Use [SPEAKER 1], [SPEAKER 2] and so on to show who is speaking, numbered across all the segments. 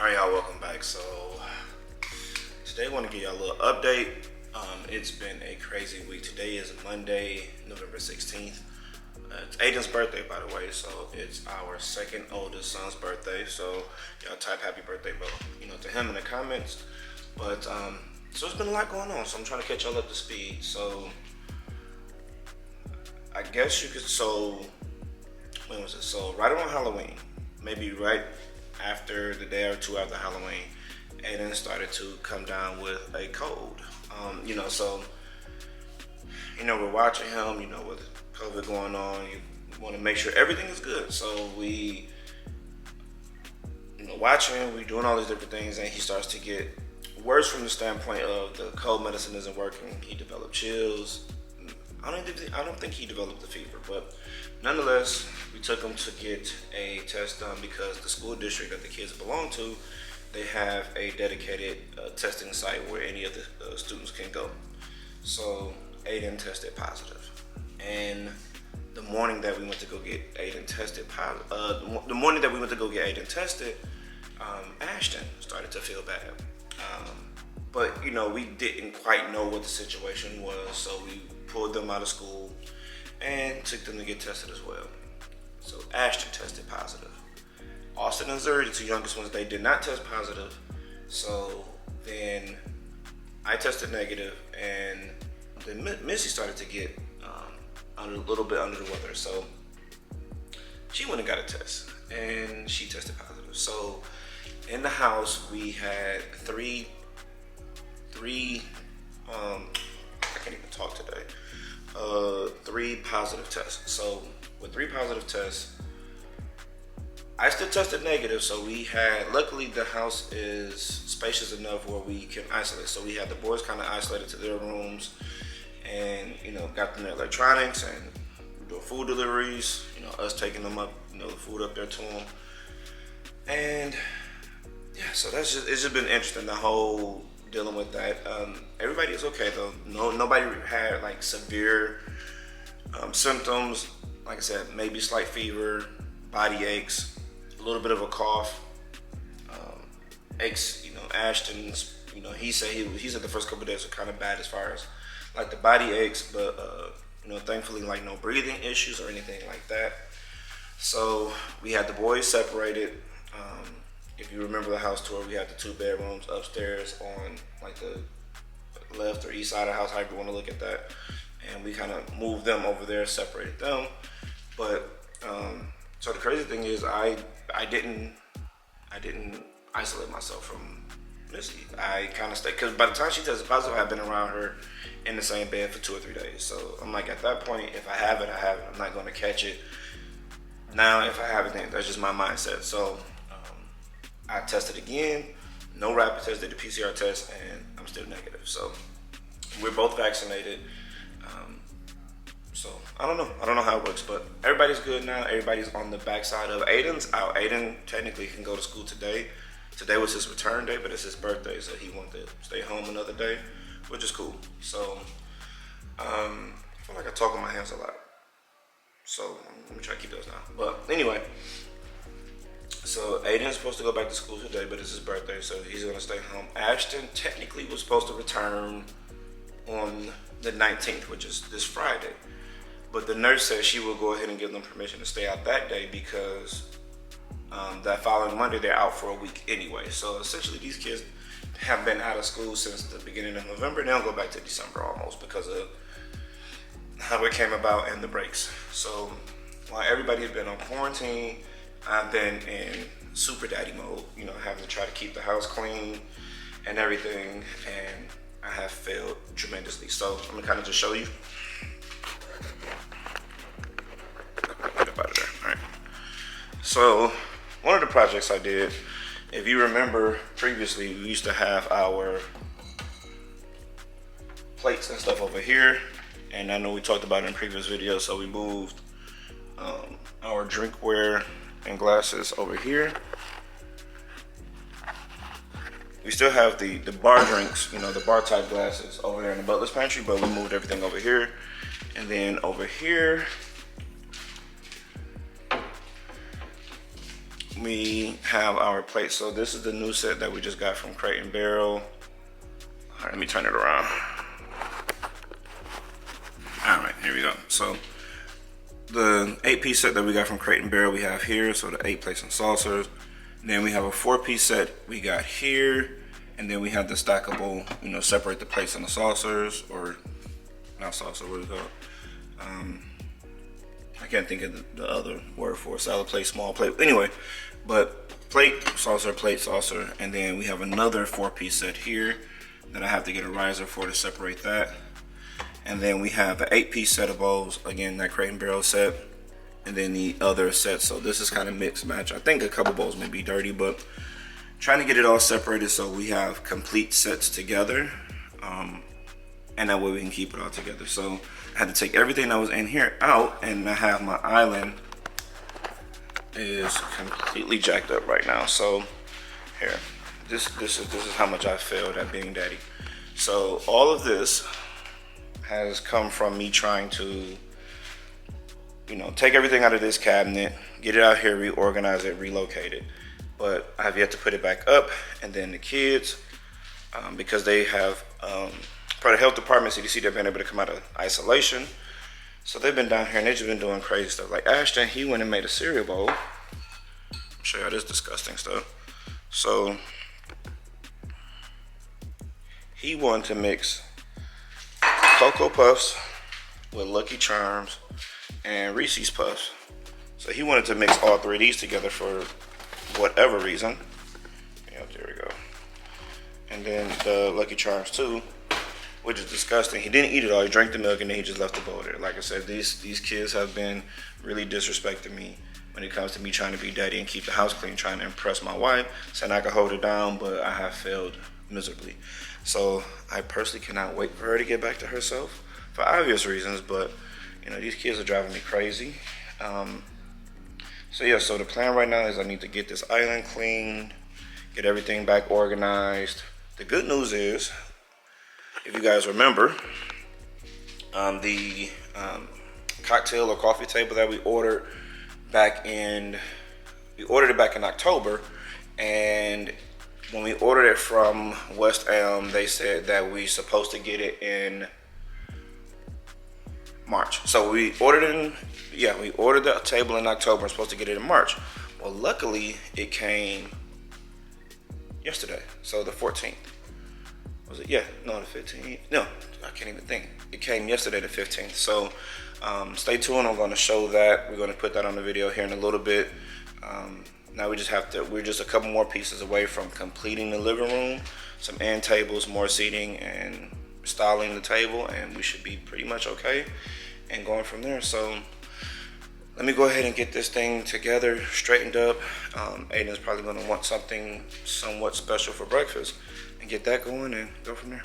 [SPEAKER 1] Alright, y'all, welcome back. So today I want to give y'all a little update. It's been a crazy week. Today is Monday, November 16th. It's Aiden's birthday, by the way, so it's our second oldest son's birthday. So y'all type happy birthday, to him in the comments. But so it's been a lot going on, so I'm trying to catch y'all up to speed. So I guess you could, when was it? So right around Halloween, maybe right after the day or two after Halloween, Aiden started to come down with a cold. We're watching him, with COVID going on, you want to make sure everything is good. So we, watching, we doing all these different things, and he starts to get worse from the standpoint of the cold medicine isn't working. He developed chills. I don't think he developed the fever, but nonetheless, we took him to get a test done because the school district that the kids belong to, they have a dedicated testing site where any of the students can go. So Aiden tested positive, and the morning that we went to go get Aiden tested, Ashton started to feel bad. But we didn't quite know what the situation was, so we pulled them out of school and took them to get tested as well. So Ashton tested positive. Austin and Zuri, the two youngest ones, they did not test positive. So then I tested negative, and then Missy started to get a little bit under the weather. So she went and got a test, and she tested positive. So in the house, we had three I can't even talk today. 3 positive tests. So with 3 positive tests, I still tested negative. So we had, luckily the house is spacious enough where we can isolate. So we had the boys kind of isolated to their rooms, and got them their electronics, and doing food deliveries. Us taking them up, the food up there to them, and yeah. So it's just been interesting, the whole dealing with that. Everybody is okay though. Nobody had like severe symptoms. Like I said, maybe slight fever, body aches, a little bit of a cough. Aches, Ashton's, he said the first couple of days were kind of bad as far as like the body aches, but thankfully like no breathing issues or anything like that. So we had the boys separated. If you remember the house tour, we had the 2 bedrooms upstairs on like the left or east side of the house, however you want to look at that. And we kind of moved them over there, separated them. But so the crazy thing is, I didn't isolate myself from Missy. I kind of stayed, because by the time she tested positive, I've been around her in the same bed for 2 or 3 days. So I'm like, at that point, if I have it, I have it. I'm not going to catch it. Now, if I have it, then that's just my mindset. So I tested again, no rapid test, did the PCR test, and I'm still negative. So we're both vaccinated. So I don't know how it works, but everybody's good now. Everybody's on the backside of Aiden's out. Aiden technically can go to school today. Today was his return day, but it's his birthday, so he wanted to stay home another day, which is cool. So I feel like I talk with my hands a lot. So let me try to keep those down. But anyway, so Aiden's supposed to go back to school today, but it's his birthday, so he's gonna stay home. Ashton technically was supposed to return on the 19th, which is this Friday. But the nurse said she will go ahead and give them permission to stay out that day because that following Monday they're out for a week anyway. So essentially these kids have been out of school since the beginning of November. They don't go back to December almost because of how it came about and the breaks. So while everybody has been on quarantine, I've been in super daddy mode, having to try to keep the house clean and everything, and I have failed tremendously. So I'm gonna kind of just show you. Get up out of there. All right. So one of the projects I did, if you remember previously, we used to have our plates and stuff over here, and I know we talked about it in previous videos. So we moved our drinkware and glasses over here. We still have the bar drinks, the bar type glasses over there in the butler's pantry, but we moved everything over here. And then over here, we have our plates. So this is the new set that we just got from Crate and Barrel. All right, let me turn it around. All right, here we go. So the 8-piece set that we got from Crate and Barrel we have here. So the 8 plates and saucers. And then we have a 4-piece set we got here. And then we have the stackable, you know, separate the plates and the saucers, or not saucer, what is it called? I can't think of the other word for it. Salad plate, small plate. Anyway, but plate, saucer, and then we have another 4-piece set here that I have to get a riser for to separate that. And then we have an 8-piece set of bowls, again, that Crate and Barrel set, and then the other set. So this is kind of mixed match. I think a couple bowls may be dirty, but trying to get it all separated so we have complete sets together, and that way we can keep it all together. So I had to take everything that was in here out, and I have my island is completely jacked up right now. So here, this is how much I failed at being daddy. So all of this has come from me trying to, you know, take everything out of this cabinet, get it out here, reorganize it, relocate it. But I have yet to put it back up. And then the kids, because they have part of the health department, CDC, they've been able to come out of isolation. So they've been down here and they've just been doing crazy stuff. Like Ashton, he went and made a cereal bowl. I'll show y'all this disgusting stuff. So he wanted to mix Cocoa Puffs with Lucky Charms and Reese's Puffs. So he wanted to mix all 3 of these together for whatever reason. Yeah, there we go. And then the Lucky Charms too, which is disgusting. He didn't eat it all. He drank the milk and then he just left the bowl there. Like I said, these kids have been really disrespecting me when it comes to me trying to be daddy and keep the house clean, trying to impress my wife, saying I could hold it down, but I have failed miserably. So I personally cannot wait for her to get back to herself for obvious reasons, but you know, these kids are driving me crazy. So yeah, so the plan right now is I need to get this island clean, get everything back organized. The good news is, if you guys remember, the cocktail or coffee table that we ordered back in, October, and when we ordered it from West Elm, they said that we supposed to get it in March. So we ordered the table in October. We're supposed to get it in March. Well, luckily it came yesterday, so the 14th. Was it? Yeah, no, the 15th. No, I can't even think. It came yesterday, the 15th. So stay tuned. I'm going to show that. We're going to put that on the video here in a little bit. Now we're just a couple more pieces away from completing the living room, some end tables, more seating, and styling the table, and we should be pretty much okay and going from there. So let me go ahead and get this thing together, straightened up. Aiden's probably going to want something somewhat special for breakfast, and get that going and go from there.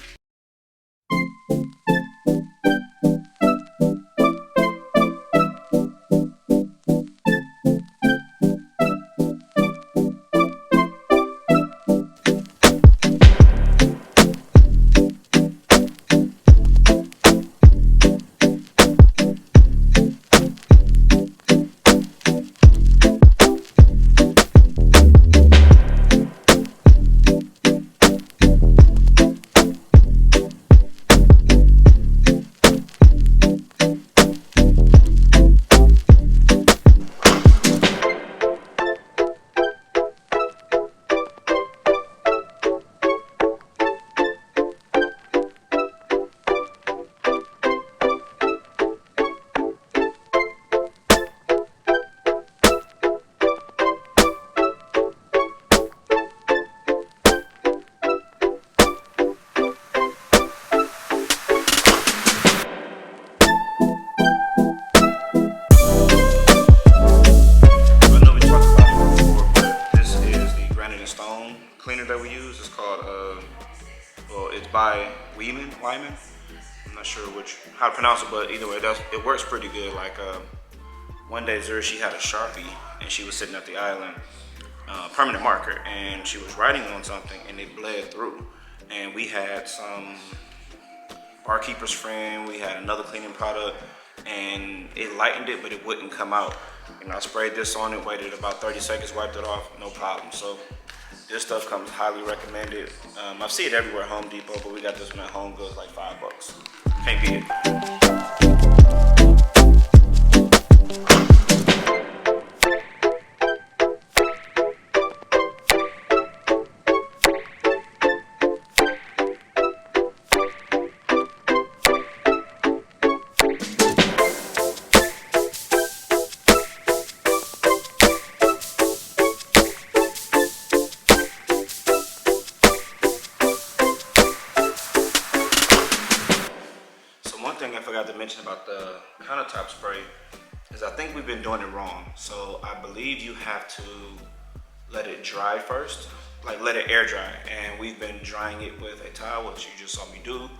[SPEAKER 1] That we use is called it's by Wyman. I'm not sure how to pronounce it, but either way, it works pretty good. Like one day Zura, she had a Sharpie and she was sitting at the island, permanent marker, and she was writing on something and it bled through. And we had some barkeeper's friend, we had another cleaning product, and it lightened it, but it wouldn't come out. You know, I sprayed this on it, waited about 30 seconds, wiped it off, no problem. So this stuff comes highly recommended. I see it everywhere at Home Depot, but we got this one at Home Goods, like $5. Can't beat it. I forgot to mention about the countertop spray is I think we've been doing it wrong. So I believe you have to let it dry first, like let it air dry. And we've been drying it with a towel, which you just saw me do.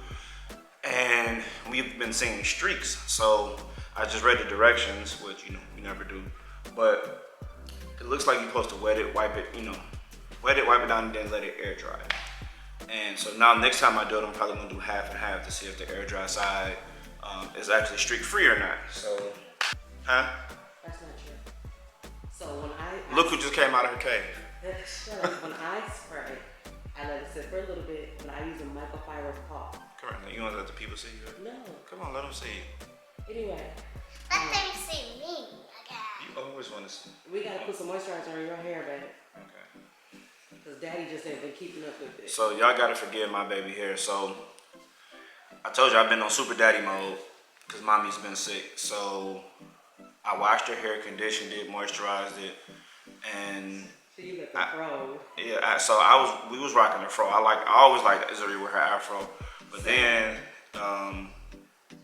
[SPEAKER 1] And we've been seeing streaks. So I just read the directions, which you know, we never do. But it looks like you're supposed to wet it, wipe it, you know, wet it, wipe it down, and then let it air dry. And so now next time I do it, I'm probably gonna do half and half to see if the air dry side is actually streak free or not. So,
[SPEAKER 2] That's not true. So when
[SPEAKER 1] look who just came out of her cave.
[SPEAKER 2] When I spray, I let it sit for a little bit, but I use a microfiber cloth.
[SPEAKER 1] Correct. You want to let the people see you?
[SPEAKER 2] No.
[SPEAKER 1] Come on, let them see you.
[SPEAKER 2] Anyway.
[SPEAKER 3] Let them see me again.
[SPEAKER 1] You always want to see.
[SPEAKER 2] We gotta put some moisturizer on your hair, baby.
[SPEAKER 1] Okay.
[SPEAKER 2] Because Daddy just ain't been keeping up with it.
[SPEAKER 1] So y'all gotta forgive my baby hair. So I told you I've been on super daddy mode because mommy's been sick. So I washed her hair, conditioned it, moisturized it, and
[SPEAKER 2] So you let the fro.
[SPEAKER 1] Yeah. We was rocking the fro. I always liked Izuri with her afro, but then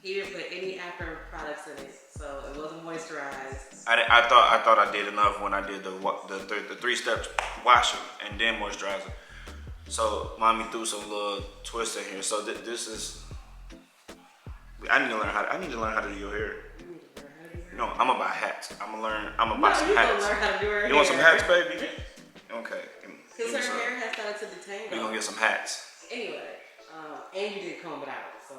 [SPEAKER 2] He didn't put any after products in it, so it wasn't moisturized.
[SPEAKER 1] I thought I did enough when I did the 3 steps washing and then moisturizing. So mommy threw some little twists in here. So this is. I need to learn how to do your hair. No, I'm gonna buy hats. I'm gonna buy some hats.
[SPEAKER 2] Learn how to do her hair.
[SPEAKER 1] You want some hats, baby? Okay.
[SPEAKER 2] Because her hair has started to detangle.
[SPEAKER 1] We're gonna get some hats.
[SPEAKER 2] Anyway, and you did comb it out, so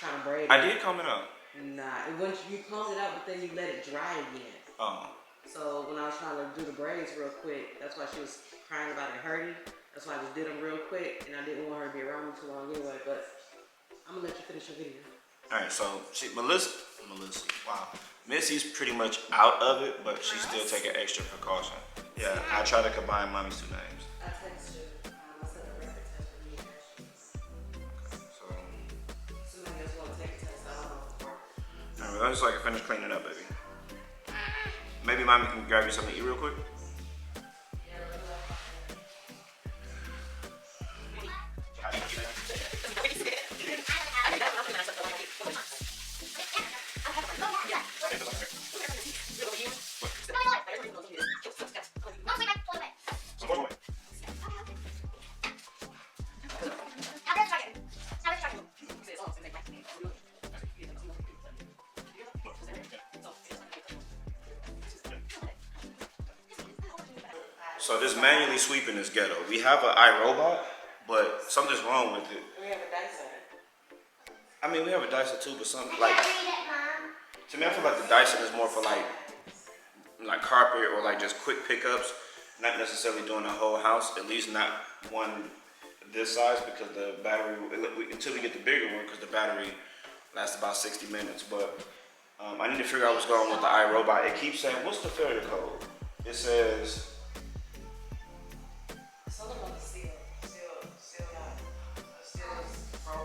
[SPEAKER 2] kind of braid.
[SPEAKER 1] I did comb it out.
[SPEAKER 2] Nah, once you combed it out, but then you let it dry again.
[SPEAKER 1] Oh.
[SPEAKER 2] So when I was trying to do the braids real quick, that's why she was crying about it hurting. That's why I just did them real quick, and I didn't want her to be around me too long anyway. But I'm gonna let you finish your video.
[SPEAKER 1] All right, so Melissa, wow. Missy's pretty much out of it, but she's still taking extra precaution. Yeah, I try to combine mommy's 2 names.
[SPEAKER 2] I text you. I sent a rapid test for me.
[SPEAKER 1] So,
[SPEAKER 2] Somebody else want to take a test. I don't know.
[SPEAKER 1] all right, let's so I can finish cleaning up, baby. Maybe mommy can grab you something to eat real quick. So this manually sweeping is ghetto. We have an iRobot, but something's wrong with it.
[SPEAKER 2] We have a Dyson.
[SPEAKER 1] I mean, we have a Dyson too, but something like, to me, I feel like the Dyson is more for like carpet or like just quick pickups, not necessarily doing the whole house, at least not one this size, because the battery, until we get the bigger one, because the battery lasts about 60 minutes. But I need to figure out what's going on with the iRobot. It keeps saying, what's the failure code? It says,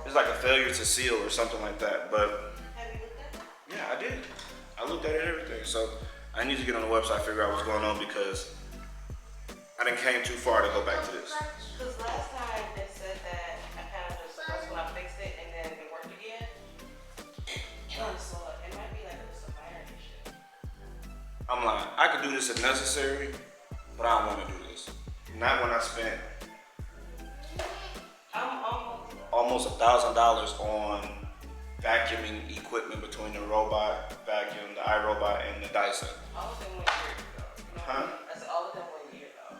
[SPEAKER 1] it's like a failure to seal or something like that. But
[SPEAKER 2] Have you looked at it?
[SPEAKER 1] yeah, I did. I looked at it, everything. So I need to get on the website, figure out what's going on, because I didn't came too far to go back to this.
[SPEAKER 2] Because last time they said that I kind of just, that's when I fixed it and then it worked again. So it might be like some iron issue.
[SPEAKER 1] I'm like, I could do this if necessary, but I don't want to do this. Not when I spent almost $1,000 on vacuuming equipment between the robot vacuum, the iRobot, and the Dyson.
[SPEAKER 2] All of them 1 year though.
[SPEAKER 1] Huh?
[SPEAKER 2] That's all of them 1 year though.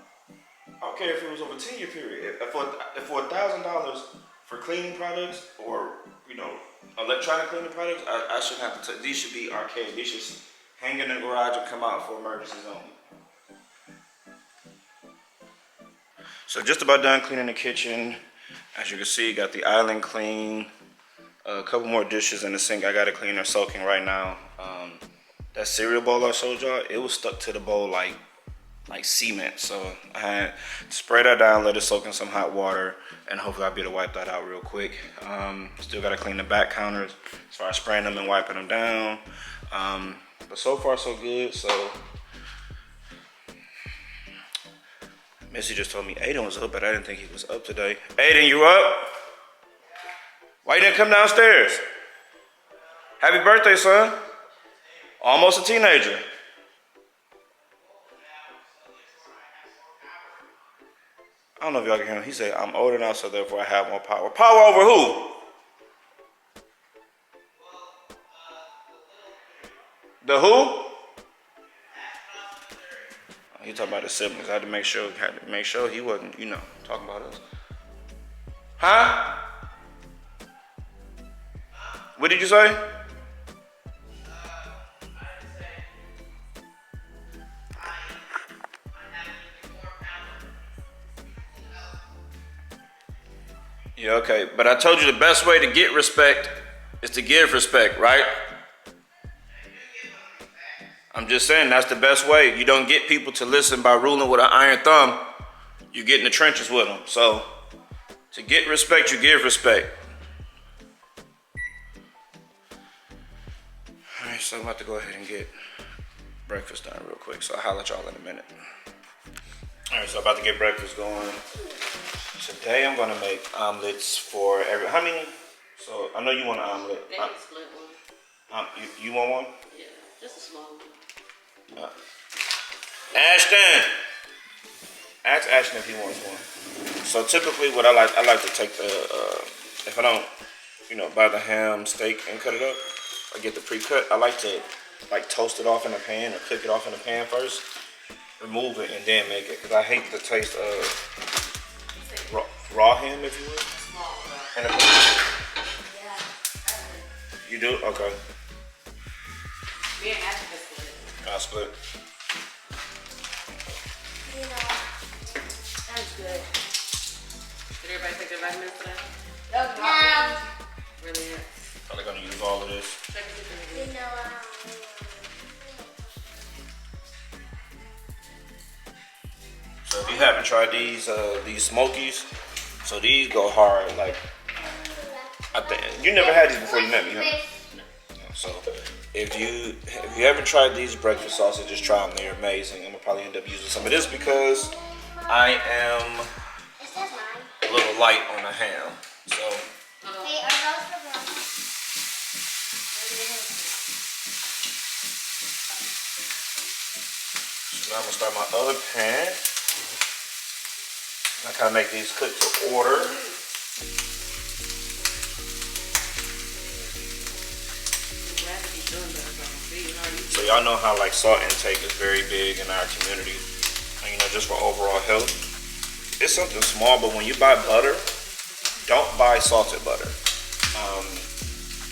[SPEAKER 1] I don't care if it was over a 10-year period. For $1,000 for cleaning products or, you know, electronic cleaning products, I shouldn't have to. These should be arcade. These should hang in the garage and come out for emergencies only. So just about done cleaning the kitchen. As you can see, got the island clean. A couple more dishes in the sink I gotta clean. They're soaking right now. That cereal bowl I showed y'all, it was stuck to the bowl like cement. So I had to spray that down, let it soak in some hot water, and hopefully I'll be able to wipe that out real quick. Still gotta clean the back counters as far as spraying them and wiping them down. But so far so good. So Missy just told me Aiden was up, but I didn't think he was up today. Aiden, you up? Why you didn't come downstairs? Happy birthday, son. Almost a teenager. I don't know if y'all can hear him. He said, I'm older now, so therefore I have more power. Power over who? The who? He talking about the siblings. I had to make sure he wasn't, talking about us. Huh? What did you say? Yeah, okay. But I told you the best way to get respect is to give respect, right? I'm just saying that's the best way. You don't get people to listen by ruling with an iron thumb. You get in the trenches with them. So to get respect, you give respect. All right, so I'm about to go ahead and get breakfast done real quick. So I'll holler at y'all in a minute. All right, so I'm about to get breakfast going. Today I'm gonna make omelets for how many? So I know you want an omelet.
[SPEAKER 2] They can split one.
[SPEAKER 1] You want one?
[SPEAKER 2] Yeah, just a small one.
[SPEAKER 1] Ashton! Ask Ashton if he wants one. So typically what I like to take the, if I don't, buy the ham steak and cut it up, I get the pre-cut. I like to toast it off in a pan or cook it off in a pan first, remove it, and then make it. Because I hate the taste of raw ham, if you will. And you do? Okay.
[SPEAKER 2] Me and Ashton can split.
[SPEAKER 1] I'll split.
[SPEAKER 2] Sounds good. Did everybody take their vitamins today?
[SPEAKER 3] No.
[SPEAKER 2] Really?
[SPEAKER 1] Probably gonna use all of this.
[SPEAKER 2] Check it out.
[SPEAKER 1] So if you haven't tried these Smokies, so these go hard. Like, I think you never had these before you met me, huh? So if you haven't tried these breakfast sausages, try them. They're amazing. I'm gonna probably end up using some of this because I am a little light on the ham. So
[SPEAKER 3] Hey, are those for grandma?
[SPEAKER 1] now I'm gonna start my other pan. I kind of make these cook to order. So y'all know how salt intake is very big in our community, and, just for overall health. It's something small, but when you buy butter, don't buy salted butter.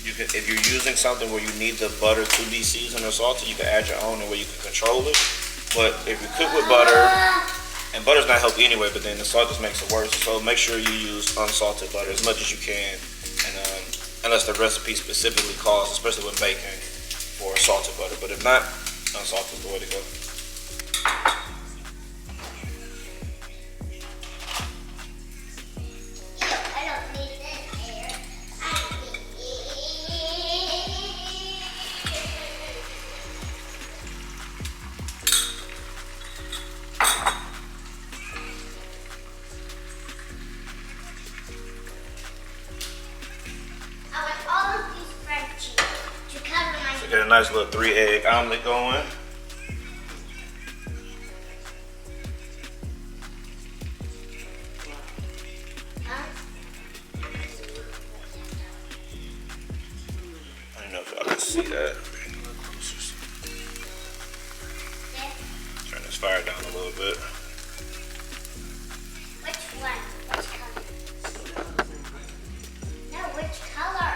[SPEAKER 1] If you're using something where you need the butter to be seasoned or salted, you can add your own and where you can control it. But if you cook with butter, and butter's not healthy anyway, but then the salt just makes it worse. So make sure you use unsalted butter as much as you can, and unless the recipe specifically calls, especially with bacon, for salted butter. But if not, unsalted is the way to go.
[SPEAKER 3] I don't need this hair. I want all of these Frenchies to cover my
[SPEAKER 1] So get a nice little 3-egg omelet going. I don't know if y'all can see that. Turn this fire down a little bit.
[SPEAKER 3] Which one? Which color? No, which color?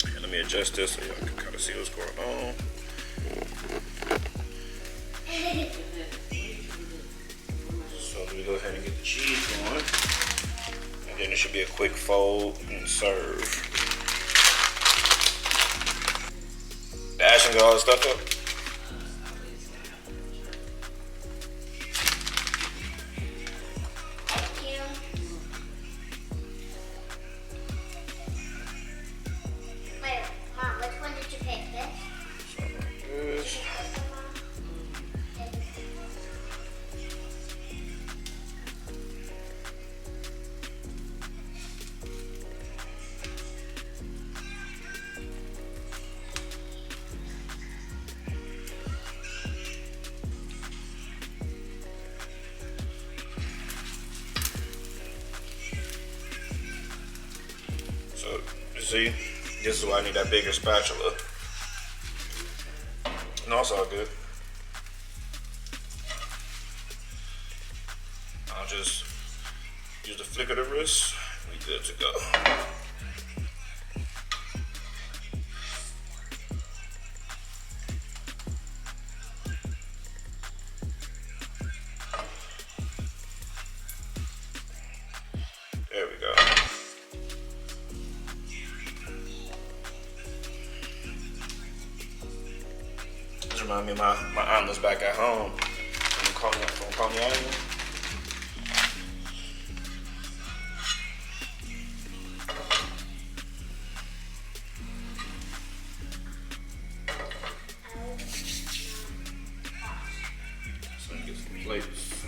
[SPEAKER 1] And let me adjust this so y'all can kind of see what's going on. So we go ahead and get the cheese going. And then it should be a quick fold and serve. Ashton got all the stuff up?
[SPEAKER 3] Thank you. Wait, Mom, which one did you pick? This?
[SPEAKER 1] So, you see, this is why I need that bigger spatula. No, it's all good. I'll just use the flick of the wrist. We good to go. There we go. This reminds me of my aunt was back at home. Don't call me Aiden. So get some plates.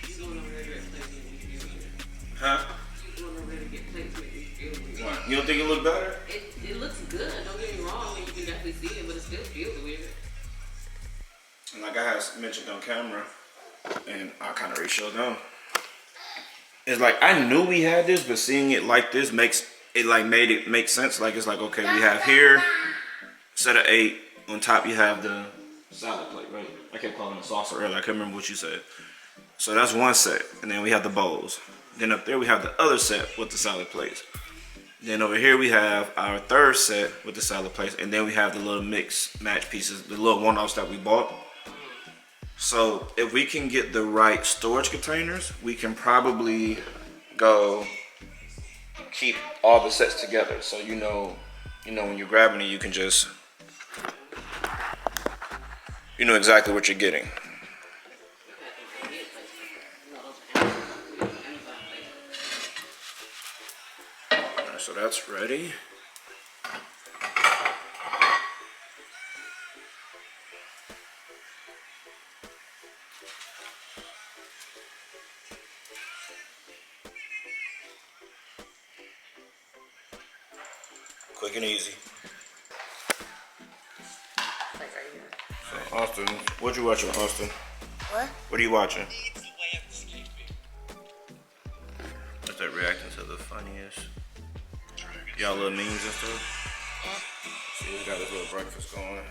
[SPEAKER 2] You going over there to get plates make me feel weird.
[SPEAKER 1] Huh?
[SPEAKER 2] You going over there to get plates make me feel weird.
[SPEAKER 1] What? You don't think it look better?
[SPEAKER 2] It looks good, don't get me wrong, and you can definitely see it, but it still feels weird.
[SPEAKER 1] And like I had mentioned on camera, and I kind of already showed them. It's like I knew we had this, but seeing it like this made it make sense. Like it's like okay, we have here set of 8 on top. You have the salad plate, right? I kept calling it saucer earlier. I can't remember what you said. So that's one set, and then we have the bowls. Then up there we have the other set with the salad plates. Then over here we have our third set with the salad plates, and then we have the little mix match pieces, the little one-offs that we bought. So if we can get the right storage containers, we can probably go keep all the sets together. So you know when you're grabbing it, you can just, you know exactly what you're getting. Alright, so that's ready. Quick and easy.
[SPEAKER 2] Like right here.
[SPEAKER 1] So Austin, what you watching, Austin?
[SPEAKER 3] What?
[SPEAKER 1] What are you watching? What's that reacting to the funniest? Y'all little memes and stuff? See, we got this little breakfast going.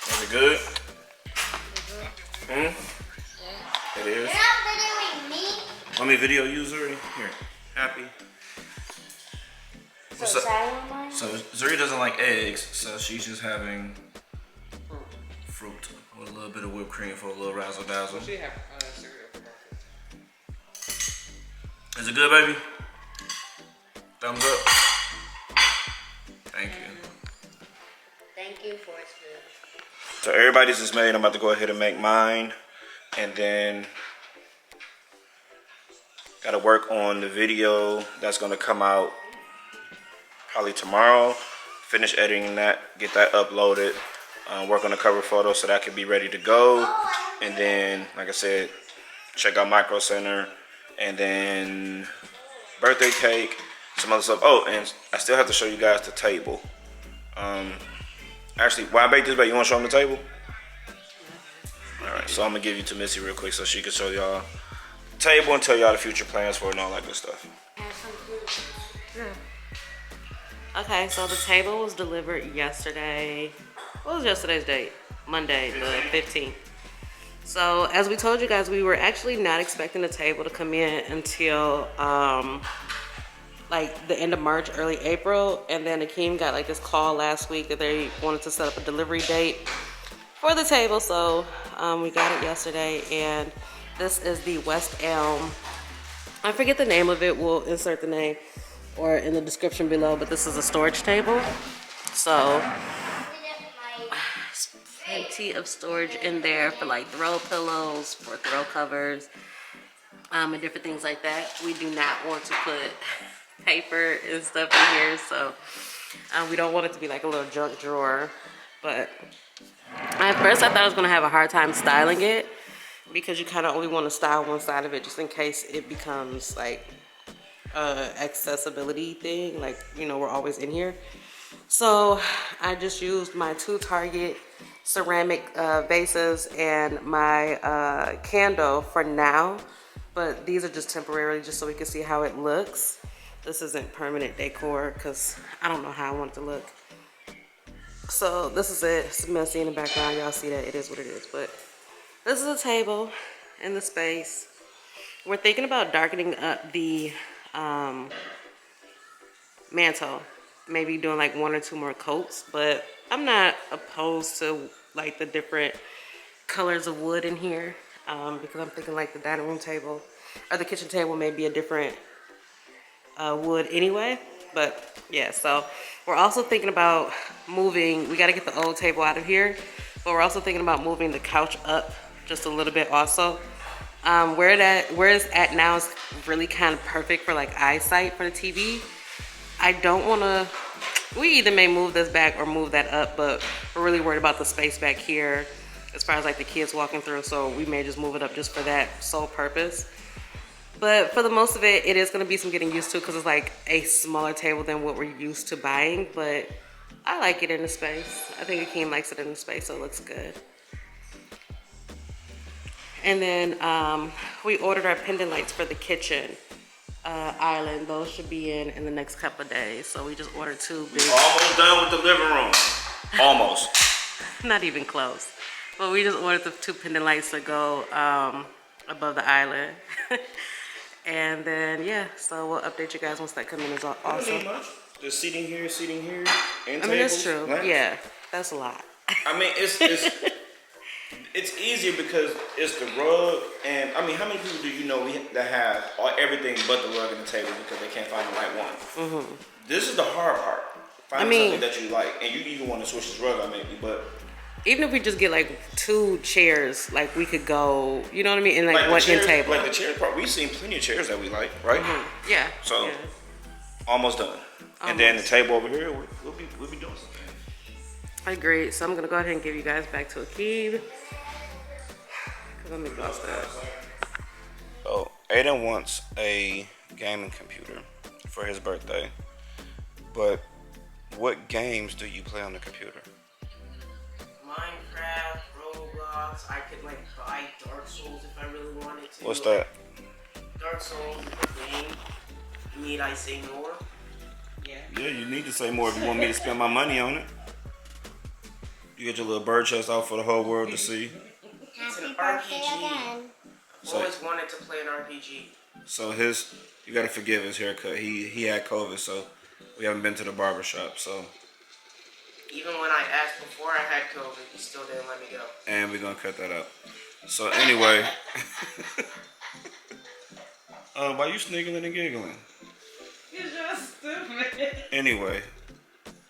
[SPEAKER 1] Is it good? It is.
[SPEAKER 3] You're not videoing me?
[SPEAKER 1] Let me video you, Zuri. Here. Happy. What's up? So Zuri doesn't like eggs, so she's just having fruit with a little bit of whipped cream for a little razzle dazzle.
[SPEAKER 2] She have cereal for breakfast.
[SPEAKER 1] Is it good, baby? Thumbs up. Thank you.
[SPEAKER 3] Thank you for its food.
[SPEAKER 1] So everybody's is made. I'm about to go ahead and make mine, and then got to work on the video that's going to come out probably tomorrow. Finish editing that, get that uploaded, work on the cover photo so that can be ready to go. And then, like I said, check out Micro Center, and then birthday cake, some other stuff. Oh, and I still have to show you guys the table. Actually, while I bake this, you want to show them the table? All right, so I'm gonna give you to Missy real quick so she can show y'all the table and tell y'all the future plans for it and all that good stuff.
[SPEAKER 2] Okay, so the table was delivered yesterday. What was yesterday's date? Monday, the 15th. So as we told you guys, we were actually not expecting the table to come in until like the end of March, early April. And then Akeem got like this call last week that they wanted to set up a delivery date for the table. So we got it yesterday, and this is the West Elm. I forget the name of it. We'll insert the name or in the description below, but this is a storage table. So plenty of storage in there for like throw pillows, for throw covers, and different things like that. We do not want to put paper and stuff in here, so we don't want it to be like a little junk drawer. But at first I thought I was gonna have a hard time styling it, because you kind of only want to style one side of it just in case it becomes like a accessibility thing, like, you know, we're always in here. So I just used my 2 Target ceramic vases and my candle for now, but these are just temporarily, just so we can see how it looks. This isn't permanent decor because I don't know how I want it to look. So this is it. It's messy in the background. Y'all see that? It is what it is. But this is a table in the space. We're thinking about darkening up the mantle. Maybe doing like 1 or 2 more coats. But I'm not opposed to like the different colors of wood in here. Because I'm thinking like the dining room table or the kitchen table may be a different wood anyway. But yeah, so we're also thinking about moving. We got to get the old table out of here, but we're also thinking about moving the couch up just a little bit also. Where it's at now is really kind of perfect for like eyesight for the TV. I don't want to, we either may move this back or move that up, but we're really worried about the space back here as far as like the kids walking through, so we may just move it up just for that sole purpose. But for the most of it, it is going to be some getting used to because it's like a smaller table than what we're used to buying. But I like it in the space. I think Akeem likes it in the space, so it looks good. And then we ordered our pendant lights for the kitchen island. Those should be in the next couple of days. So we just ordered 2 big.
[SPEAKER 1] Almost done with the living room. Almost.
[SPEAKER 2] Not even close. But we just ordered the 2 pendant lights to go above the island. And then, yeah, so we'll update you guys once that comes in. Is awesome.
[SPEAKER 1] Just seating here, and tables.
[SPEAKER 2] I mean, that's true.
[SPEAKER 1] Lamps.
[SPEAKER 2] Yeah, that's a lot.
[SPEAKER 1] I mean, it's easier because it's the rug, and I mean, how many people do you know that have everything but the rug and the table because they can't find the right one? Mm-hmm. This is the hard part. Finding something that you like, and you even want to switch this rug out maybe, but
[SPEAKER 2] even if we just get like 2 chairs, like we could go, you know what I mean, and like one end table.
[SPEAKER 1] Like the chair part, we've seen plenty of chairs that we like, right?
[SPEAKER 2] Mm-hmm. Yeah.
[SPEAKER 1] So
[SPEAKER 2] yeah.
[SPEAKER 1] Almost done. And then the table over here, we'll be doing something.
[SPEAKER 2] Agreed. So I'm gonna go ahead and give you guys back to Akeem because I'm exhausted.
[SPEAKER 1] So Aiden wants a gaming computer for his birthday, but what games do you play on the computer?
[SPEAKER 2] Minecraft, Roblox. I could like buy Dark Souls if I really wanted to.
[SPEAKER 1] What's that?
[SPEAKER 2] Dark Souls is a game. Need I say more? Yeah.
[SPEAKER 1] Yeah, you need to say more if you want me to spend my money on it. You get your little bird chest out for the whole world to see.
[SPEAKER 3] Happy birthday again.
[SPEAKER 2] I've always wanted to play an RPG.
[SPEAKER 1] So you gotta forgive his haircut. He had COVID, so we haven't been to the barber shop. So
[SPEAKER 2] even when I asked before I had COVID, he still didn't let me go.
[SPEAKER 1] And we're gonna cut that out. So anyway, why you sniggling and giggling?
[SPEAKER 2] You're just stupid.
[SPEAKER 1] Anyway.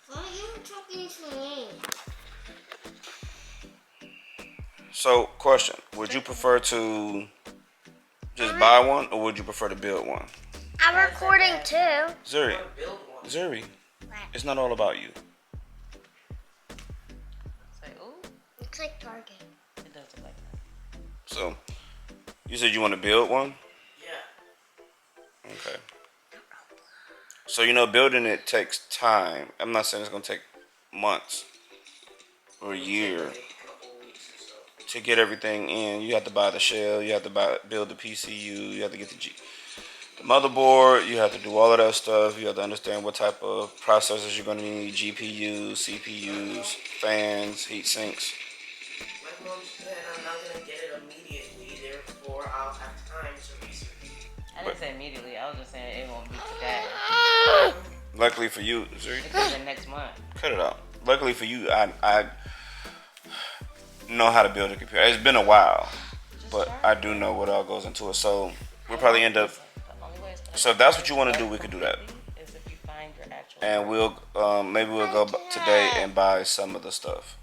[SPEAKER 3] Why are you talking to me?
[SPEAKER 1] So, question: would you prefer to just buy one, or would you prefer to build one?
[SPEAKER 3] I'm recording too.
[SPEAKER 1] Zuri, it's not all about you.
[SPEAKER 3] Looks like Target.
[SPEAKER 2] It does look like that.
[SPEAKER 1] So, you said you want to build one?
[SPEAKER 2] Yeah.
[SPEAKER 1] Okay. So, building it takes time. I'm not saying it's going to take months or a year to get everything in. You have to buy the shell. You have to build the PCU. You have to get the motherboard. You have to do all of that stuff. You have to understand what type of processors you're going to need. GPUs, CPUs, fans, heat sinks.
[SPEAKER 2] Like Mom said, I'm not going to get it immediately. Therefore, I'll have time to research. I didn't say immediately. I was just saying it won't be today.
[SPEAKER 1] luckily for you,
[SPEAKER 2] It's in next month.
[SPEAKER 1] cut it out. Luckily for you, I know how to build a computer. It's been a while, but I do know what all goes into it. So we'll probably end up. So if that's what you want to do, we could do that. And we'll maybe we'll go today and buy some of the stuff.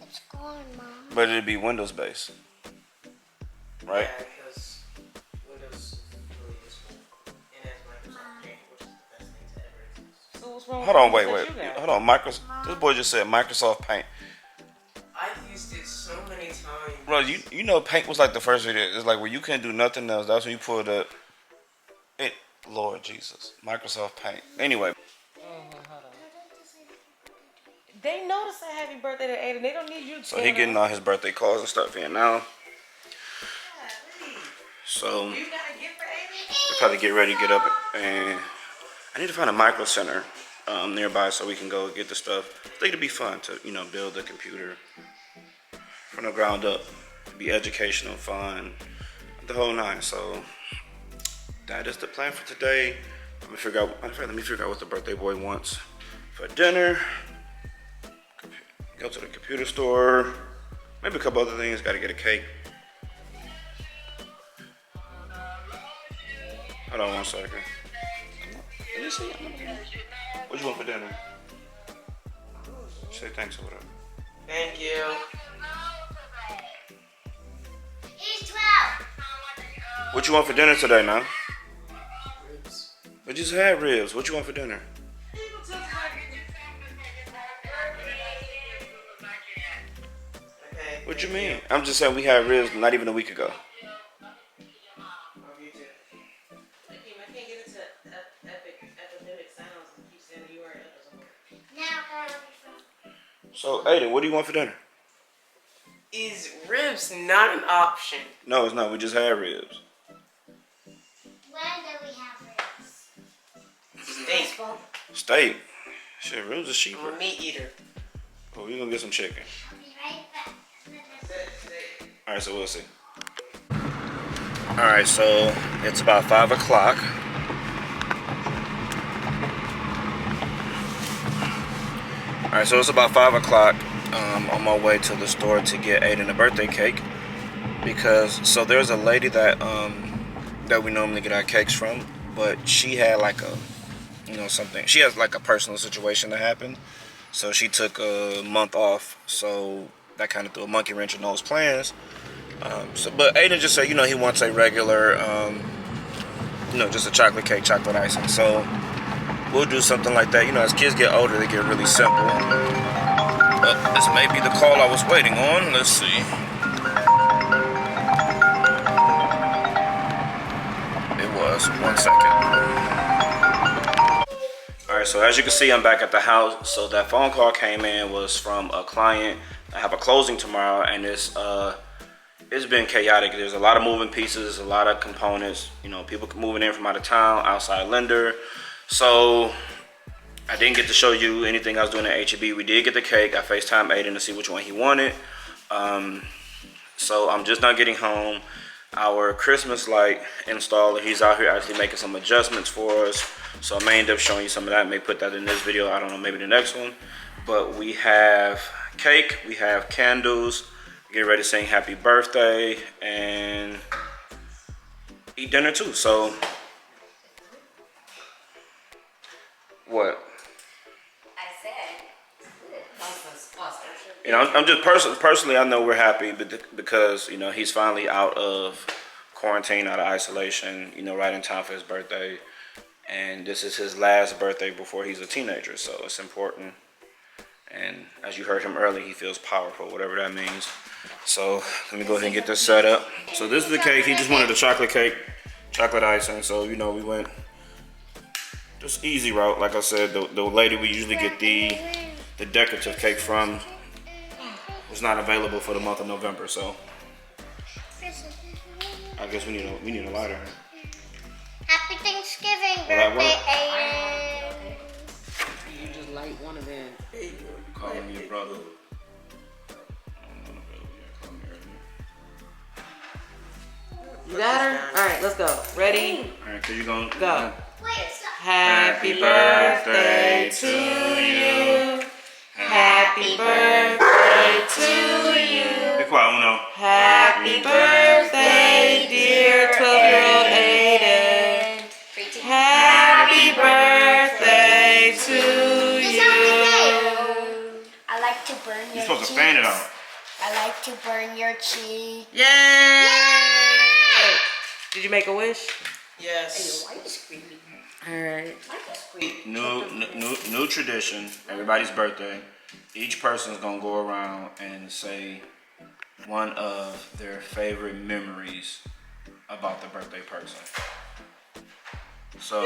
[SPEAKER 3] It's gone, Mom.
[SPEAKER 1] But it'd be Windows based, right?
[SPEAKER 4] Yeah, because Windows is really useful. And it has Microsoft Paint, which is the best thing to ever exist.
[SPEAKER 2] So what's wrong
[SPEAKER 1] Hold on,
[SPEAKER 2] with
[SPEAKER 1] wait.
[SPEAKER 2] the ones that you
[SPEAKER 1] Hold on, Microsoft. This boy just said Microsoft Paint.
[SPEAKER 4] I've used it so many times.
[SPEAKER 1] Bro, you know Paint was like the first video. It's like where you couldn't do nothing else. That's when you pulled up. It, Lord Jesus, Microsoft Paint. Anyway,
[SPEAKER 2] hold on. They know to say happy birthday to Aiden. They don't need you to
[SPEAKER 1] so he getting all his birthday calls and stuff in now. So
[SPEAKER 4] You got a gift for Aiden?
[SPEAKER 1] we'll probably get ready, get up, and I need to find a micro center nearby so we can go get the stuff. I think it'd be fun to build a computer from the ground up. It'd be educational, fun, the whole nine. So that is the plan for today. Let me figure out what the birthday boy wants for dinner. Go to the computer store. Maybe a couple other things. Got to get a cake. Hold on 1 second. Let me see. What you want for dinner? Say thanks or whatever.
[SPEAKER 4] Thank you.
[SPEAKER 3] He's 12.
[SPEAKER 1] What you want for dinner today now?
[SPEAKER 4] Ribs.
[SPEAKER 1] We just had ribs. What you want for dinner?
[SPEAKER 4] Okay.
[SPEAKER 1] What you mean? I'm just saying we had ribs not even a week ago.
[SPEAKER 4] Love you too. I can't get into epidemic sounds and keep saying the URL doesn't work.
[SPEAKER 3] Now,
[SPEAKER 1] So, Aiden, what do you want for dinner?
[SPEAKER 4] Is ribs not an option?
[SPEAKER 1] No, it's not. We just had ribs.
[SPEAKER 3] when do we have ribs?
[SPEAKER 4] Steak.
[SPEAKER 1] Steak. Shit, ribs are
[SPEAKER 4] I'm
[SPEAKER 1] cheaper.
[SPEAKER 4] a meat eater.
[SPEAKER 1] Oh, we're gonna get some chicken.
[SPEAKER 3] I'll be right back.
[SPEAKER 1] Alright, so we'll see. Alright, so it's about 5 o'clock. Alright, so it's about 5 o'clock. On my way to the store to get Aiden a birthday cake. So there's a lady that we normally get our cakes from, but she had like something. She has like a personal situation that happened. So she took a month off. So that kind of threw a monkey wrench in those plans. But Aiden just said, he wants a regular, just a chocolate cake, chocolate icing. So we'll do something like that. As kids get older, they get really simple. But this may be the call I was waiting on. Let's see. It was. 1 second. Alright, so as you can see, I'm back at the house. So that phone call came in was from a client. I have a closing tomorrow, and it's been chaotic. There's a lot of moving pieces, a lot of components. People moving in from out of town, outside lender. So I didn't get to show you anything I was doing at H-E-B. We did get the cake. I FaceTimed Aiden to see which one he wanted. So I'm just not getting home. Our Christmas light installer, he's out here actually making some adjustments for us. So I may end up showing you some of that. I may put that in this video. I don't know, maybe the next one. But we have cake, we have candles, get ready to sing happy birthday, and eat dinner too. So what? I'm just personally, I know we're happy because he's finally out of quarantine, out of isolation. Right in time for his birthday, and this is his last birthday before he's a teenager. So it's important. And as you heard him earlier, he feels powerful, whatever that means. So let me go ahead and get this set up. So this is the cake. He just wanted a chocolate cake, chocolate icing. So we went just easy route. Like I said, the lady we usually get the decorative cake from was not available for the month of November. So I guess we need a lighter.
[SPEAKER 3] Happy Thanksgiving,
[SPEAKER 1] Will that
[SPEAKER 3] birthday,
[SPEAKER 1] work?
[SPEAKER 3] Aiden.
[SPEAKER 2] You just light one of them.
[SPEAKER 1] Calling me a brother.
[SPEAKER 2] You got her? All right, let's go. Ready?
[SPEAKER 1] All right, so you gonna
[SPEAKER 2] go.
[SPEAKER 3] Wait, stop.
[SPEAKER 2] Happy birthday to you. Happy birthday to you.
[SPEAKER 1] Be quiet, Uno.
[SPEAKER 2] Happy birthday, dear 12-year-old Aiden. Happy birthday to you.
[SPEAKER 3] I like to burn
[SPEAKER 1] You're
[SPEAKER 3] your
[SPEAKER 1] supposed
[SPEAKER 3] cheeks.
[SPEAKER 1] to fan it out.
[SPEAKER 3] I like to burn your cheeks.
[SPEAKER 2] Yay! Did you make a wish?
[SPEAKER 4] Yes.
[SPEAKER 3] Why are you screaming?
[SPEAKER 2] All right.
[SPEAKER 1] New tradition. Everybody's birthday. Each person's gonna go around and say one of their favorite memories about the birthday person. So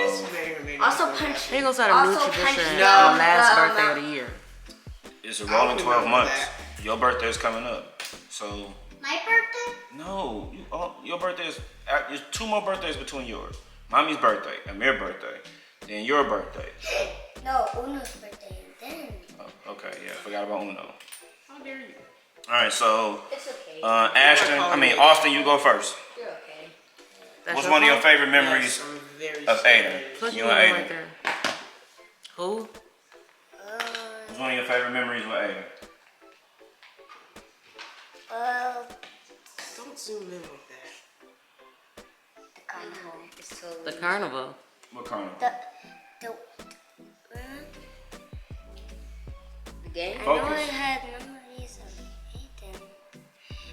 [SPEAKER 3] Also punch.
[SPEAKER 2] He goes out a new
[SPEAKER 3] Also
[SPEAKER 2] tradition
[SPEAKER 3] punch
[SPEAKER 2] on the
[SPEAKER 3] down
[SPEAKER 2] last
[SPEAKER 3] the
[SPEAKER 2] birthday of
[SPEAKER 3] amount.
[SPEAKER 2] the year.
[SPEAKER 1] it's a rolling
[SPEAKER 4] I
[SPEAKER 1] 12
[SPEAKER 4] remember
[SPEAKER 1] months.
[SPEAKER 4] that.
[SPEAKER 1] Your birthday's coming up. So
[SPEAKER 3] My birthday?
[SPEAKER 1] no, your birthday is. There's 2 more birthdays between yours. Mommy's birthday, Amir's birthday, then your birthday.
[SPEAKER 3] No, Uno's birthday. And then.
[SPEAKER 1] Oh, okay, yeah, forgot about Uno.
[SPEAKER 2] How dare you?
[SPEAKER 1] All right, so
[SPEAKER 3] It's okay.
[SPEAKER 1] Austin, you go first.
[SPEAKER 3] You're okay.
[SPEAKER 2] That's
[SPEAKER 1] What's one of your
[SPEAKER 2] phone?
[SPEAKER 1] favorite memories
[SPEAKER 4] Yes, I'm very
[SPEAKER 1] of
[SPEAKER 4] sorry.
[SPEAKER 1] Aiden?
[SPEAKER 2] Put
[SPEAKER 1] You
[SPEAKER 2] your
[SPEAKER 1] and
[SPEAKER 2] name
[SPEAKER 1] Aiden.
[SPEAKER 2] right there. Who?
[SPEAKER 1] What's one of your favorite memories with Aiden?
[SPEAKER 4] Don't zoom in like that.
[SPEAKER 3] The carnival is so.
[SPEAKER 2] The carnival.
[SPEAKER 1] What carnival?
[SPEAKER 3] The
[SPEAKER 2] game?
[SPEAKER 3] I know I
[SPEAKER 1] Focus.
[SPEAKER 3] had memories of Aiden.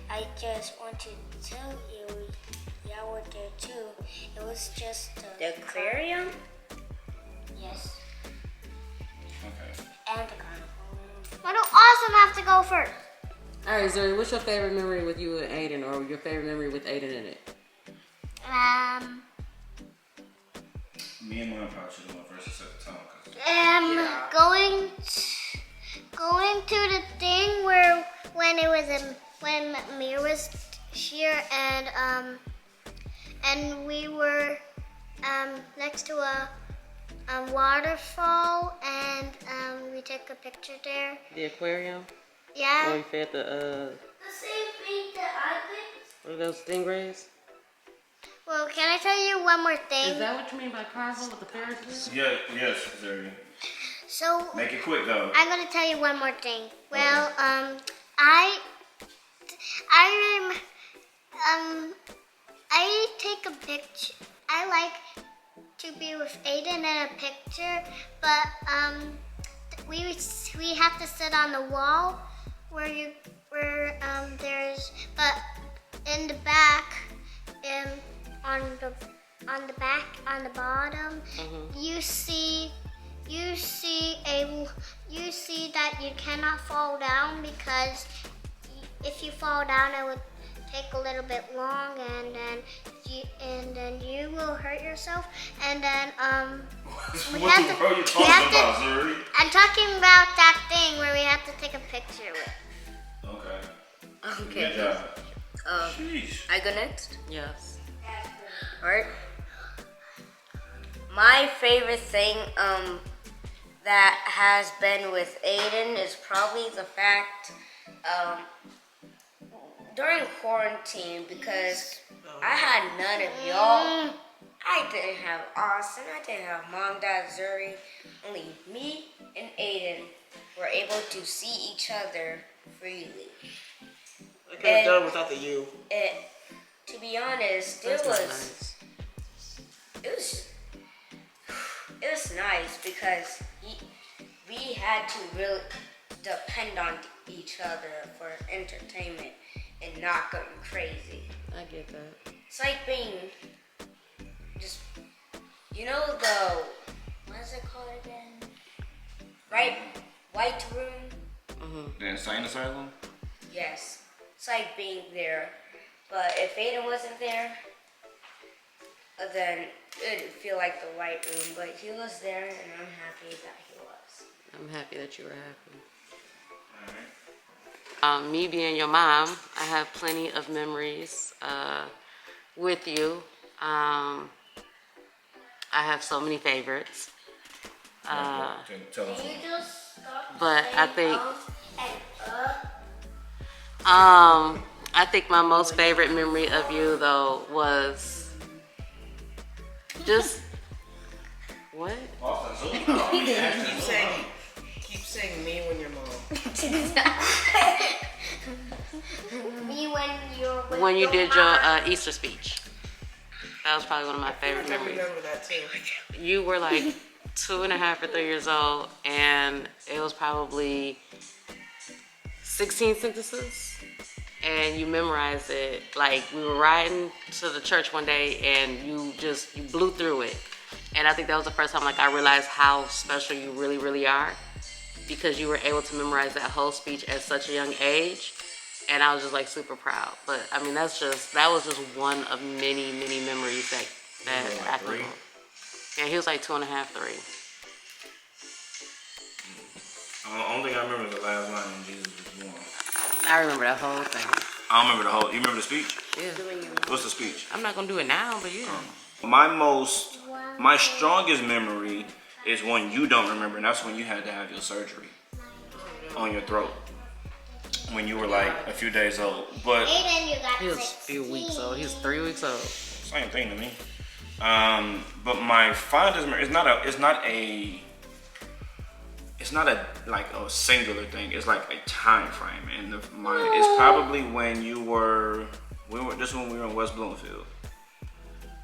[SPEAKER 3] I just want to tell you, y'all were there too. It was just the aquarium. Yes,
[SPEAKER 1] Okay.
[SPEAKER 3] and the carnival. Why don't Awesome have to go first?
[SPEAKER 2] All right, Zuri, what's your favorite memory with you and Aiden, or your favorite memory with Aiden in it?
[SPEAKER 1] Me and mine probably should have went first to set the tone.
[SPEAKER 3] Going to the thing where when it was when Mir was here and we were next to a waterfall and we took a picture there.
[SPEAKER 2] The aquarium?
[SPEAKER 3] Yeah.
[SPEAKER 2] Where we fed the,
[SPEAKER 3] The same thing that I picked.
[SPEAKER 2] what are those stingrays?
[SPEAKER 3] Well, can I tell you one more thing?
[SPEAKER 2] Is that what you mean by carnival with the Ferris wheel?
[SPEAKER 1] Yeah, yes, Zuri.
[SPEAKER 3] So
[SPEAKER 1] Make it quick though.
[SPEAKER 3] I'm gonna tell you one more thing. Well, I take a picture. I like to be with Aiden in a picture, but we have to sit on the wall where there's, but in the back, on the bottom, you see that you cannot fall down, because if you fall down it would take a little bit long, and then you will hurt yourself, and then we
[SPEAKER 1] What
[SPEAKER 3] have
[SPEAKER 1] the
[SPEAKER 3] to,
[SPEAKER 1] hell are you
[SPEAKER 3] we
[SPEAKER 1] talking
[SPEAKER 3] have
[SPEAKER 1] about,
[SPEAKER 3] to,
[SPEAKER 1] Zuri?
[SPEAKER 3] I'm talking about that thing where we have to take a picture with.
[SPEAKER 1] Okay.
[SPEAKER 5] Okay.
[SPEAKER 1] Good job. Sheesh.
[SPEAKER 5] I go next.
[SPEAKER 2] Yes.
[SPEAKER 5] Alright. My favorite thing that has been with Aiden is probably the fact during quarantine, because I had none of y'all. I didn't have Austin, I didn't have Mom, Dad, Zuri. Only me and Aiden were able to see each other freely.
[SPEAKER 4] I could have done without the U.
[SPEAKER 5] To be honest,
[SPEAKER 2] That's
[SPEAKER 5] it
[SPEAKER 2] not
[SPEAKER 5] was
[SPEAKER 2] nice.
[SPEAKER 5] it was nice because we had to really depend on each other for entertainment and not going crazy.
[SPEAKER 2] I get that.
[SPEAKER 5] It's like being just, you know, what is it called again? Right? White room?
[SPEAKER 1] The insane asylum?
[SPEAKER 5] Yes. It's like being there. But if Aiden wasn't there, then it'd feel like the white room. But he was there, and I'm happy that he was.
[SPEAKER 2] I'm happy that you were happy. Me being your mom, I have plenty of memories with you. I have so many favorites.
[SPEAKER 1] Tell us.
[SPEAKER 2] But I think my most favorite memory of you though was just What?
[SPEAKER 4] Keep saying me when you're mom.
[SPEAKER 3] Me when you're with
[SPEAKER 2] When you
[SPEAKER 3] your
[SPEAKER 2] did
[SPEAKER 3] mom.
[SPEAKER 2] your Easter speech. That was probably one of my favorite
[SPEAKER 4] I
[SPEAKER 2] memories.
[SPEAKER 4] remember that too.
[SPEAKER 2] You were like 2.5 or 3 years old, and it was probably 16 sentences, and you memorized it. Like, we were riding to the church one day, and you blew through it. And I think that was the first time like I realized how special you really, really are, because you were able to memorize that whole speech at such a young age. And I was just like super proud. But I mean, that was just one of many, many memories that I can remember. Yeah, he was like 2.5, 3.
[SPEAKER 1] The only thing I remember is the last line when Jesus was born.
[SPEAKER 2] I remember that whole thing.
[SPEAKER 1] I don't remember the whole. You remember the speech?
[SPEAKER 2] Yeah.
[SPEAKER 1] What's the speech?
[SPEAKER 2] I'm not gonna do it now, but yeah.
[SPEAKER 1] My strongest memory is one you don't remember, and that's when you had to have your surgery on your throat when you were like a few days old. But
[SPEAKER 3] Aiden, you got
[SPEAKER 2] He was a
[SPEAKER 3] 16.
[SPEAKER 2] few weeks old. He was 3 weeks old.
[SPEAKER 1] same thing to me. But my fondest memory, it's not a like a singular thing. It's like a time frame, and it's probably when we were when we were in West Bloomfield,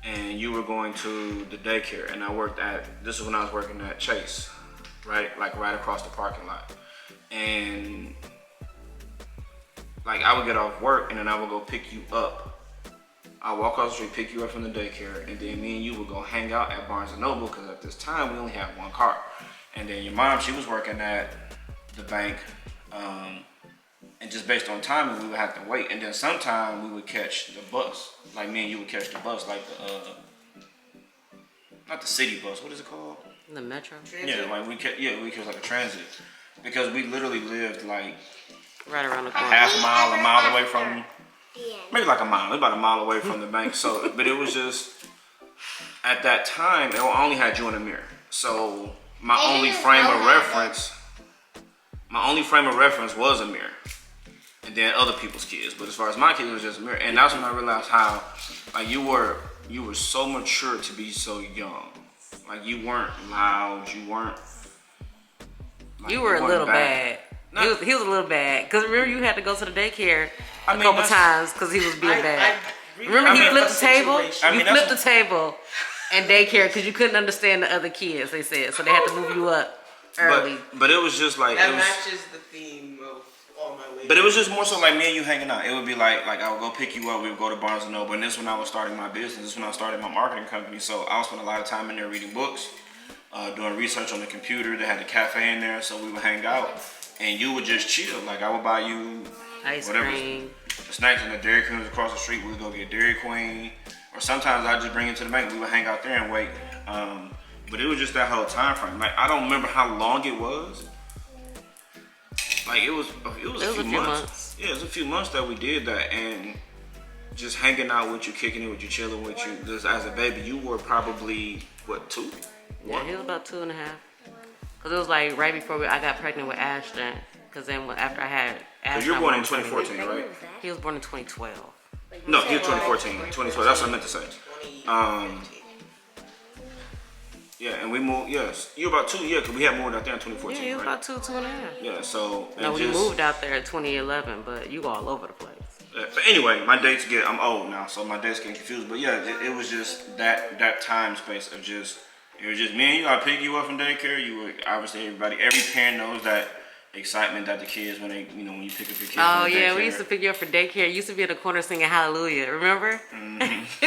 [SPEAKER 1] and you were going to the daycare, and this is when I was working at Chase, right across the parking lot, and like I would get off work, and then I would go pick you up. I walk across the street, pick you up from the daycare, and then me and you would go hang out at Barnes & Noble, because at this time we only had one car. And then your mom, she was working at the bank, and just based on timing, we would have to wait. And then sometime we would catch the bus, like me and you would catch the bus, like not the city bus, what is it called?
[SPEAKER 2] The Metro.
[SPEAKER 1] Yeah, like we catch like a transit, because we literally lived like
[SPEAKER 2] Right around the
[SPEAKER 1] a
[SPEAKER 2] corner.
[SPEAKER 1] half a mile away from,
[SPEAKER 3] The end.
[SPEAKER 1] maybe like a mile, about a mile away from the bank. So, but it was just, at that time, I only had you in the mirror. So my only frame of reference was a mirror. And then other people's kids. But as far as my kids, it was just a mirror. And that's when I realized how, like, you were so mature to be so young. Like, you weren't loud, you weren't. Like,
[SPEAKER 2] You were a little bad. He was a little bad. Because remember, you had to go to the daycare a couple times because he was being bad. Remember, he flipped the table? You flipped the table in daycare because you couldn't understand the other kids, they said. So they had to move you up early.
[SPEAKER 1] But it was just like.
[SPEAKER 4] That matches the theme of all my ways.
[SPEAKER 1] But it was just more so like me and you hanging out. It would be like I would go pick you up, we would go to Barnes & Noble, and this is when I was starting my business. This is when I started my marketing company. So I would spend a lot of time in there reading books, doing research on the computer. They had the cafe in there, so we would hang out. And you would just chill. Like, I would buy you
[SPEAKER 2] Ice
[SPEAKER 1] whatever
[SPEAKER 2] cream.
[SPEAKER 1] the snacks, and the Dairy Queen was across the street. We would go get Dairy Queen, or sometimes I'd just bring it to the bank. We would hang out there and wait. But it was just that whole time frame. Like, I don't remember how long it was. Like, it was a few months. Yeah, it was a few months that we did that, and just hanging out with you, kicking it with you, chilling with you. Just as a baby, you were probably what, 2?
[SPEAKER 2] Yeah, he was about 2.5. Because it was like right before I got pregnant with Ashton. Because then after I had Ashton.
[SPEAKER 1] Because you were born in 2014, right?
[SPEAKER 2] He was born in 2012.
[SPEAKER 1] No, he was 2014. 2012, that's what I meant to say. Yeah, and we moved, yes. You were about 2 years, because we had moved out there in 2014,
[SPEAKER 2] Yeah, he was
[SPEAKER 1] right?
[SPEAKER 2] about 2.5.
[SPEAKER 1] Yeah, so.
[SPEAKER 2] No, we moved out there in 2011, but you all over the place.
[SPEAKER 1] But anyway, I'm old now, so my dates get confused. But yeah, it was just that time space of just, it was just me and you. I pick you up from daycare. You were, obviously, every parent knows that excitement that the kids, when they, when you pick up your kids.
[SPEAKER 2] Oh,
[SPEAKER 1] from
[SPEAKER 2] yeah,
[SPEAKER 1] daycare.
[SPEAKER 2] we used to pick you up for daycare. You used to be in the corner singing Hallelujah, remember?
[SPEAKER 3] What's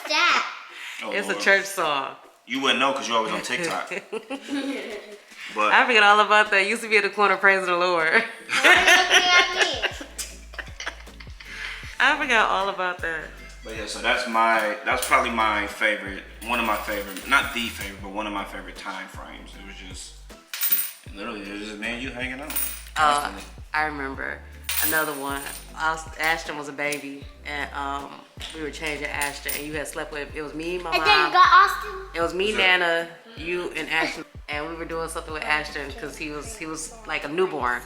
[SPEAKER 3] that?
[SPEAKER 1] Oh,
[SPEAKER 2] It's
[SPEAKER 1] Lord.
[SPEAKER 2] a church song.
[SPEAKER 1] You wouldn't know because you're always on TikTok. But
[SPEAKER 2] I forget all about that. You used to be in the corner praising the Lord.
[SPEAKER 3] Why are you looking at me?
[SPEAKER 2] I forgot all about that.
[SPEAKER 1] But yeah, so that's probably my favorite, one of my favorite, not the favorite, but one of my favorite time frames. It was just, literally, it was just me and you hanging out.
[SPEAKER 2] I remember another one. Ashton was a baby, and we were changing Ashton, and you had slept with, it was me, my
[SPEAKER 3] And then you
[SPEAKER 2] mom.
[SPEAKER 3] got Austin.
[SPEAKER 2] It was me, Nana, you, and Ashton, and we were doing something with Ashton because he was like a newborn.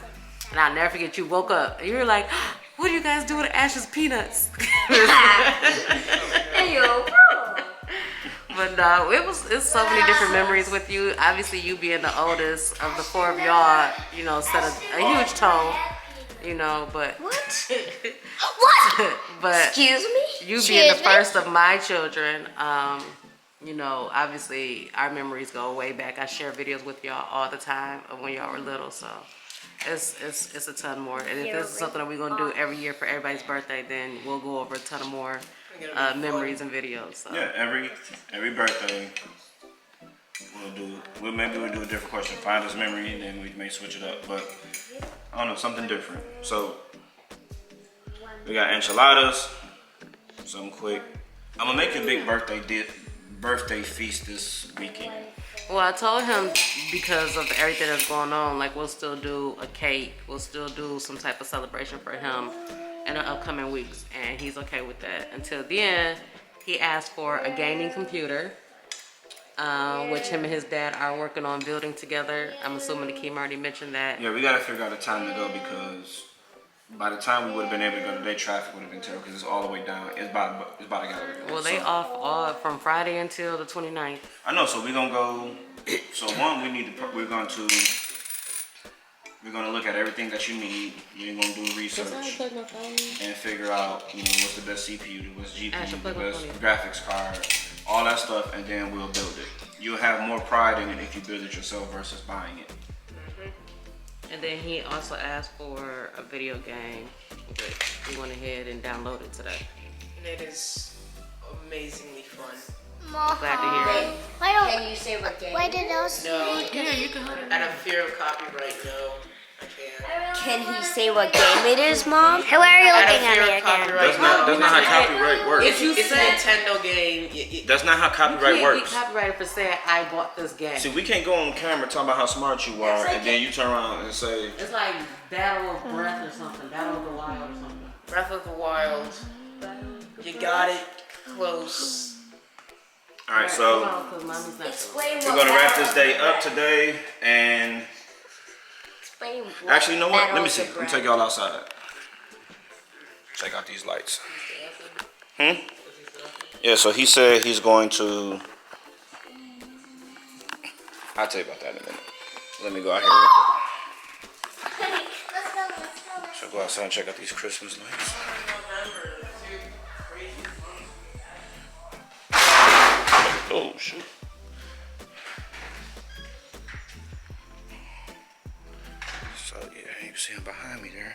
[SPEAKER 2] And I'll never forget, you woke up and you were like, what are you guys doing to Ash's peanuts?
[SPEAKER 5] Hey, yo, bro.
[SPEAKER 2] But no, it's so many different memories with you. Obviously, you being the oldest of the four of y'all, you know, set a huge tone, you know. But
[SPEAKER 5] What? What?
[SPEAKER 2] but
[SPEAKER 5] Excuse me?
[SPEAKER 2] you being the
[SPEAKER 3] Excuse me?
[SPEAKER 2] first of my children, you know, obviously our memories go way back. I share videos with y'all all the time of when y'all were little, so it's a ton more. And if this is something that we're gonna do every year for everybody's birthday, then we'll go over a ton of more memories and videos. So.
[SPEAKER 1] Yeah, every birthday maybe we'll do a different question. Find us memory, and then we may switch it up. But I don't know, something different. So we got enchiladas, something quick. I'm gonna make a big birthday feast this weekend.
[SPEAKER 2] Well, I told him because of everything that's going on, like we'll still do a cake, we'll still do some type of celebration for him in the upcoming weeks, and he's okay with that. Until then, he asked for a gaming computer, which him and his dad are working on building together. I'm assuming Akeem already mentioned that.
[SPEAKER 1] Yeah, we gotta figure out a time to go because by the time we would have been able to go today, traffic would have been terrible because it's all the way down. It's about to get over.
[SPEAKER 2] Well, they off all from Friday until the 29th.
[SPEAKER 1] I know, so we're gonna go. So one, we're gonna look at everything that you need. We're gonna do research and figure out, you know, what's the best CPU, what's GPU, the best graphics card, all that stuff, and then we'll build it. You'll have more pride in it if you build it yourself versus buying it.
[SPEAKER 2] And then he also asked for a video game, which we went ahead and downloaded today.
[SPEAKER 4] And it is amazingly fun.
[SPEAKER 2] Glad to hear it.
[SPEAKER 5] Can you say what game?
[SPEAKER 3] Why did those?
[SPEAKER 4] No,
[SPEAKER 2] Yeah, you can hold it.
[SPEAKER 4] out of fear of copyright, no, I can't.
[SPEAKER 5] Can he say what game it is, Mom?
[SPEAKER 3] Why are you
[SPEAKER 4] Out of
[SPEAKER 3] looking at
[SPEAKER 4] fear
[SPEAKER 3] me
[SPEAKER 4] of
[SPEAKER 3] again?
[SPEAKER 4] copyright,
[SPEAKER 1] That's
[SPEAKER 4] no.
[SPEAKER 1] not how copyright works.
[SPEAKER 2] If you
[SPEAKER 4] It's a
[SPEAKER 2] say
[SPEAKER 4] Nintendo game.
[SPEAKER 1] That's not how
[SPEAKER 2] you
[SPEAKER 1] copyright
[SPEAKER 2] can't
[SPEAKER 1] works.
[SPEAKER 2] get copyrighted for saying I bought this game.
[SPEAKER 1] See, we can't go on camera talking about how smart you are, and then you turn around and say,
[SPEAKER 2] It's like Battle of Breath or something, Battle of the Wild or something.
[SPEAKER 4] Breath of the Wild. You got it close.
[SPEAKER 1] all right, so
[SPEAKER 5] Explain
[SPEAKER 1] we're gonna wrap this day up today, and
[SPEAKER 5] Explain what
[SPEAKER 1] actually, you know what? Let me
[SPEAKER 5] battles
[SPEAKER 1] see.
[SPEAKER 5] of
[SPEAKER 1] Let me
[SPEAKER 5] breath.
[SPEAKER 1] take y'all outside. Check out these lights. Yeah, so he said he's going to. I'll tell you about that in a minute. Let me go out here real quick. So go outside and check out these Christmas lights. Oh shoot. So yeah, you can see him behind me there.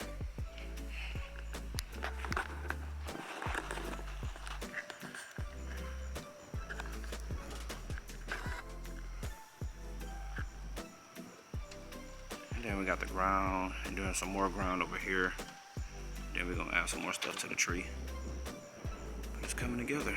[SPEAKER 1] And then we got the ground and doing some more ground over here. Then we're gonna add some more stuff to the tree. But it's coming together.